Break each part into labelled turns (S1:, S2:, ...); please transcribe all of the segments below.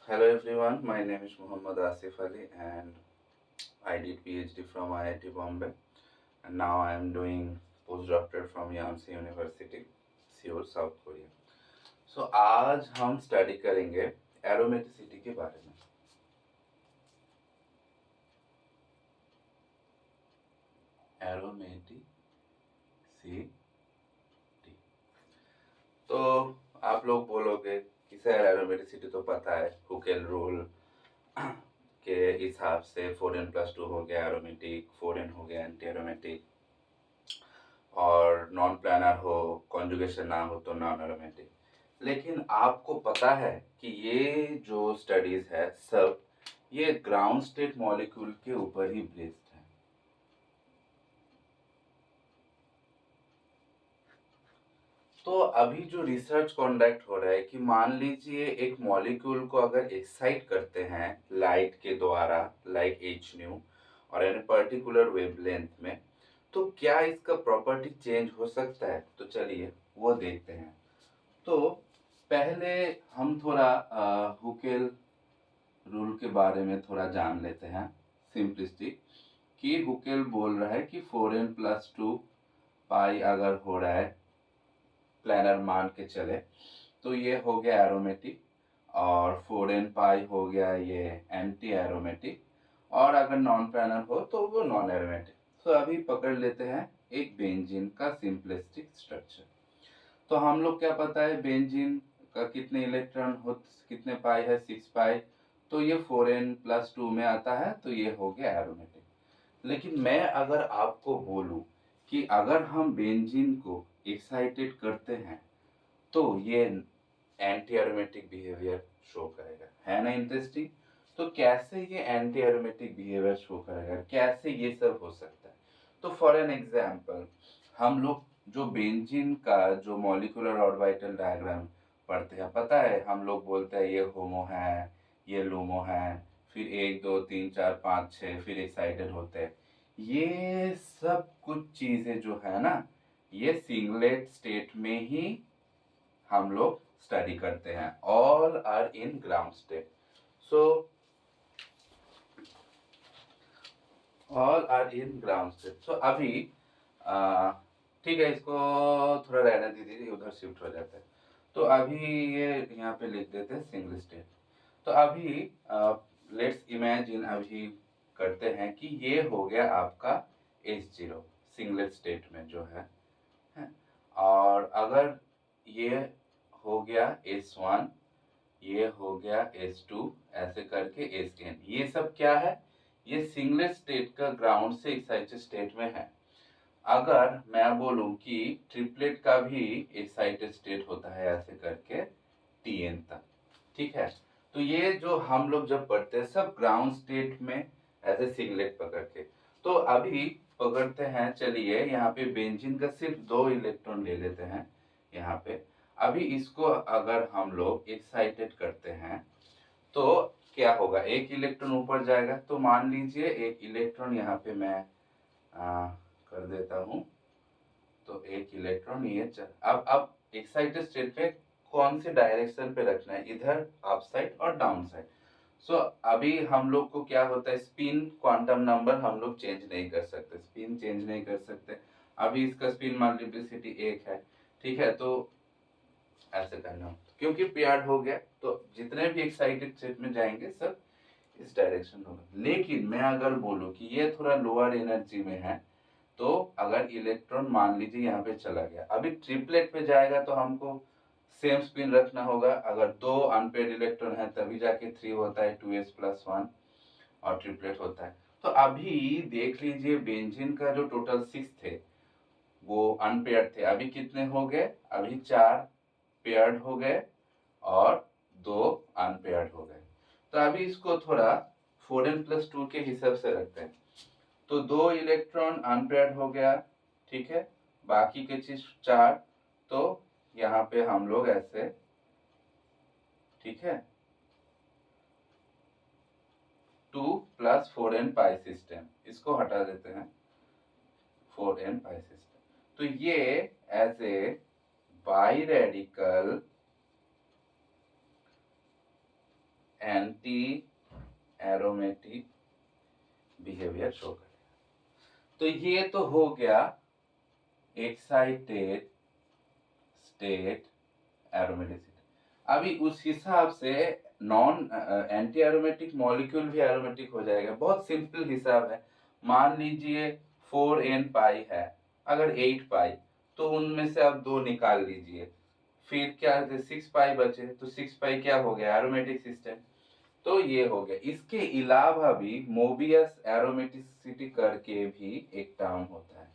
S1: Hello everyone, my name is Muhammad Asif Ali and I did PhD from IIT Bombay and now I am doing postdoctorate from Yonsei University, Seoul, South Korea. So आज हम study करेंगे aromaticity के बारे में। Aromaticity तो आप लोग बोलोगे कि सर एरोमेटिसिटी तो पता है, हुकेल रूल के हिसाब से 4n+2 हो गया एरोमेटिक, 4n हो गया एंटी एरोमेटिक, और नॉन प्लानर हो, कॉन्जुगेशन ना हो तो नॉन एरोमेटिक। लेकिन आपको पता है कि ये जो स्टडीज है सब ये ग्राउंड स्टेट मॉलिक्यूल के ऊपर ही बेस्ड है। तो अभी जो रिसर्च कंडक्ट हो रहा है कि मान लीजिए एक मॉलिक्यूल को अगर एक्साइट करते हैं लाइट के द्वारा, लाइक एच न्यू और एन पर्टिकुलर वेवलेंथ में, तो क्या इसका प्रॉपर्टी चेंज हो सकता है? तो चलिए वो देखते हैं। तो पहले हम थोड़ा हुकेल रूल के बारे में थोड़ा जान लेते हैं। सिंपलिस्टिक कि हुकेल बोल रहा है कि 4n+2 पाई अगर हो रहा है, प्लानर मान के चले, तो ये हो गया एरोमेटिक, और 4n पाई हो गया ये एंटी एरोमेटिक, और अगर नॉन प्लानर हो तो वो नॉन एरोमेटिक। तो अभी पकड़ लेते हैं एक बेंजीन का सिंपलिस्टिक स्ट्रक्चर। तो हम लोग क्या पता है बेंजीन का कितने इलेक्ट्रॉन हो, कितने पाई है, 6 पाई, तो ये 4n+2 में आता है, तो ये हो गया एरोमेटिक। लेकिन मैं अगर आपको बोलूं कि अगर हम बेंजीन को एक्साइटेड करते हैं तो ये एंटी एरोमेटिक बिहेवियर शो करेगा, है ना इंटरेस्टिंग? तो कैसे ये एंटी एरोमेटिक बिहेवियर शो करेगा, कैसे ये सब हो सकता है? तो फॉर एन एग्जांपल हम लोग जो बेंजीन का जो मॉलिक्यूलर ऑर्बिटल डायग्राम पढ़ते हैं, पता है हम लोग बोलते हैं ये होमो है, ये लूमो है, फिर 1 2 3 4 5 6 फिर एक्साइटेड होते हैं। ये सब कुछ चीजें जो है ना, ये सिंगलेट स्टेट में ही हम लोग स्टडी करते हैं। All are in ground state. So all are in ground state. So अभी ठीक है, इसको थोड़ा रहने दीजिए, उधर शिफ्ट हो जाता है। तो अभी ये यहाँ पे लिख देते हैं सिंगल स्टेट। तो अभी लेट्स इमेजिन, अभी करते हैं कि ये हो गया आपका H0 सिंगलेट स्टेट में जो है। और अगर ये हो गया S1, ये हो गया S2, ऐसे करके Sn, ये सब क्या है? ये सिंगलेट स्टेट का ग्राउंड से एक्साइटेड स्टेट में है। अगर मैं बोलूं कि ट्रिपलेट का भी एक्साइटेड स्टेट होता है, ऐसे करके Tn तक, ठीक है। तो ये जो हम लोग जब पढ़ते हैं सब ग्राउंड स्टेट में ऐसे सिंगलेट पकड़ के। तो अभी पकड़ते हैं, चलिए यहाँ पे बेंजीन का सिर्फ 2 इलेक्ट्रॉन ले लेते हैं यहाँ पे। अभी इसको अगर हम लोग एक्साइटेड करते हैं तो क्या होगा, एक इलेक्ट्रॉन ऊपर जाएगा। तो मान लीजिए एक इलेक्ट्रॉन यहाँ पे मैं कर देता हूँ, तो एक इलेक्ट्रॉन ये अब एक्साइटेड स्टेट पे कौन से डायरेक्शन पे रखना है, इधर अप साइड और डाउन साइड। सो अभी हम लोग को क्या होता है, स्पिन क्वांटम नंबर हम लोग चेंज नहीं कर सकते, स्पिन चेंज नहीं कर सकते। अभी इसका स्पिन मल्टीप्लिसिटी 1 है, ठीक है। तो ऐसे करना हो क्योंकि पेयर्ड हो गया, तो जितने भी एक्साइटेड स्टेट में जाएंगे सब इस डायरेक्शन होगा। लेकिन मैं अगर बोलूं कि ये थोड़ा लोअर एनर्जी में है, तो अगर इलेक्ट्रॉन मान लीजिए यहाँ पे चला गया, अभी ट्रिपलेट पे जाएगा तो हमको सेम स्पिन रखना होगा। अगर 2 अनपेड इलेक्ट्रॉन है तभी जाके 3 होता है, 2s+1, और ट्रिपलेट होता है। तो अभी देख लीजिए बेंजीन का जो टोटल 6 थे वो अनपेयर्ड थे, अभी कितने हो गए? अभी 4 पेयर्ड हो गए और 2 अनपेयर्ड हो गए। तो अभी इसको थोड़ा 4n+2 के हिसाब से रखते हैं। तो 2 इलेक्ट्रॉन अनपेयर्ड हो गया, ठीक है, बाकी के चीज 4। तो यहाँ पे हम लोग ऐसे, ठीक है, 2+4n पाई सिस्टम, इसको हटा देते हैं, 4n पाई सिस्टम। तो ये as a biradical antiaromatic behaviour show करेगा। तो ये तो हो गया एक्साइटेड स्टेट एरोमेटिसिटी। अभी उस हिसाब से नॉन एंटी एरोमेटिक मॉलिक्यूल भी एरोमेटिक हो जाएगा। बहुत सिंपल हिसाब है। मान लीजिए 4n पाई है, अगर 8 पाई तो उनमें से आप 2 निकाल लीजिए, फिर क्या 6 पाई बचे, तो 6 पाई क्या हो गया, एरोमेटिक सिस्टम। तो ये हो गया। इसके अलावा भी मोबियस एरोमेटिसिटी करके भी एक टर्म होता है,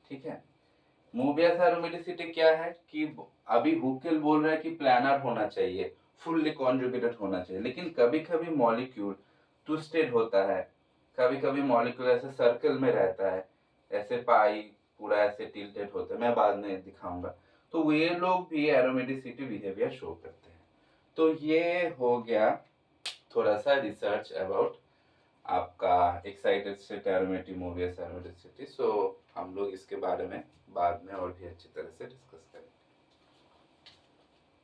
S1: ठीक है। मोबियस एरोमेटिसिटी क्या है कि अभी हुकेल बोल रहा है कि प्लानर होना चाहिए, फुल्ली कॉन्जुगेटेड होना चाहिए, लेकिन कभी कभी मॉलिक्यूल ट्विस्टेड होता है, कभी कभी मॉलिक्यूल ऐसे सर्कल में रहता है, ऐसे पाई पूरा ऐसे टिल्टेड होता है, मैं बाद में दिखाऊंगा। तो ये लोग भी एरोमेटिसिटी बिहेवियर शो करते हैं। तो ये हो गया थोड़ा सा रिसर्च अबाउट आपका excited state aromatic Mobius aromaticity. So हम लोग इसके बारे में बाद में और भी अच्छी तरह से डिस्कस करेंगे।